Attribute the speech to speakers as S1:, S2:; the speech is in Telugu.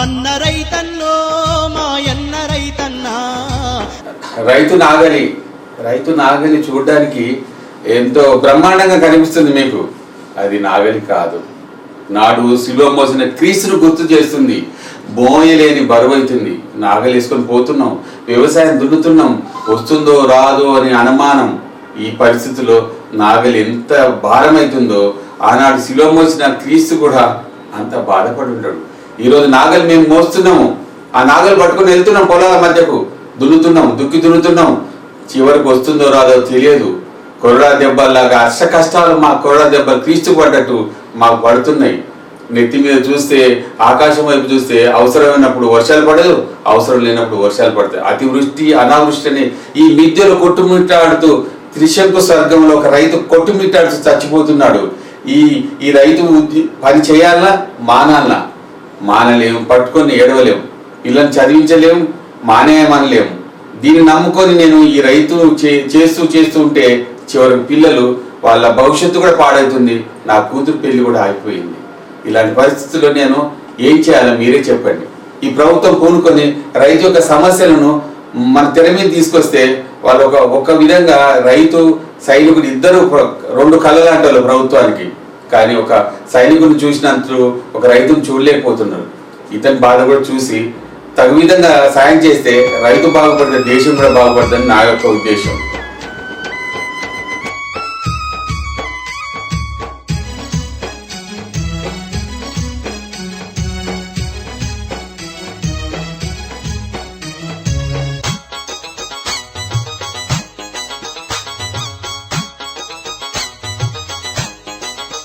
S1: అన్న రైతన్నో మాయన్న రైతన్నా.
S2: రైతు నాగలి చూడడానికి ఎంతో బ్రహ్మాండంగా కనిపిస్తుంది మీకు. అది నాగలి కాదు. నాడు శిలువ మోసిన క్రీస్తును గుర్తు చేస్తుంది. బోయలేని బరువు అవుతుంది. నాగలి వేసుకొని పోతున్నాం, వ్యవసాయం దున్నుతున్నాం, వస్తుందో రాదో అని అనుమానం. ఈ పరిస్థితిలో నాగలి ఎంత భారమవుతుందో ఆనాడు శిలువ మోసిన క్రీస్తు కూడా అంత బాధపడి ఉంటాడు. ఈరోజు నాగలి మేము మోస్తున్నాము, ఆ నాగలి పట్టుకొని వెళ్తున్నాం పొలాల మధ్యకు, దున్నుతున్నాం. చివరికి వస్తుందో రాదో తెలియదు. కొరడా దెబ్బలాగా అష్ట కష్టాలు మా కొరడా దెబ్బలు క్రీస్తు పడ్డట్టు మాకు పడుతున్నాయి. నెత్తి మీద చూస్తే, ఆకాశం వైపు చూస్తే అవసరమైనప్పుడు వర్షాలు పడదు, అవసరం లేనప్పుడు వర్షాలు పడతాయి. అతివృష్టి అనావృష్టి అని ఈ మిద్దెలు కొట్టుమిట్టాడుతూ త్రిశంకు స్వర్గంలో ఒక రైతు కొట్టుమిట్టాడుతూ చచ్చిపోతున్నాడు. ఈ రైతు పని చేయాలన్నా మానలేము, పట్టుకొని ఏడవలేము, పిల్లల్ని చదివించలేము, మానేయమనలేము. దీన్ని నమ్ముకొని నేను ఈ రైతు చేస్తూ ఉంటే చివరికి పిల్లలు వాళ్ళ భవిష్యత్తు కూడా పాడవుతుంది. నా కూతురు పెళ్లి కూడా ఆగిపోయింది. ఇలాంటి పరిస్థితుల్లో నేను ఏం చేయాలో మీరే చెప్పండి. ఈ ప్రభుత్వం పూనుకొని రైతు యొక్క సమస్యలను మన తెర మీద తీసుకొస్తే వాళ్ళు ఒక విధంగా రైతు సైనికుడు ఇద్దరు రెండు కళ్ళలు అంటారు ప్రభుత్వానికి. కానీ ఒక సైనికుడిని చూసినంత ఒక రైతును చూడలేకపోతున్నారు. ఇతని బాధ కూడా చూసి తగు విధంగా సాయం చేస్తే రైతు బాగుపడితే దేశం కూడా బాగుపడుతుందని నా యొక్క ఉద్దేశం.